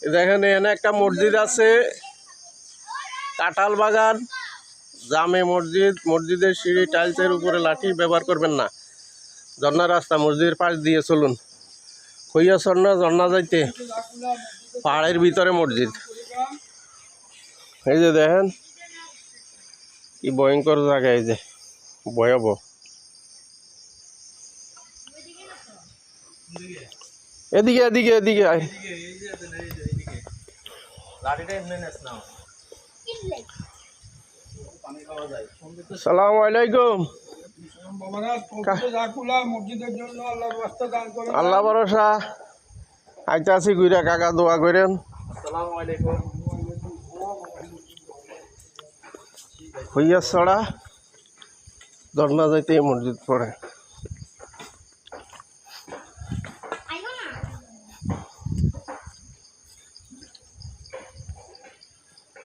দেখেন এখানে একটা মসজিদ আছে, কাঁঠাল বাগান, জামে মসজিদ। মসজিদের সিঁড়ি টাইলসের উপরে লাঠি ব্যবহার করবেন না। ঝর্ণা রাস্তা, মসজিদের পাশ দিয়ে চলুন। খইয়া ঝর্ণা যাইতে পাহাড়ের ভিতরে মসজিদ। এই যে দেখেন কি ভয়ঙ্কর জায়গা, এই যে ভয়াবহ। এদিকে এদিকে এদিকে আয়। সালাম আলাইকুম। আল্লাহ ভরসা আইতে আছি ঘুরে, কাকা দোয়া করেন। হইয়া ছড়া ঝর্ণা যাইতে মসজিদ পড়ে।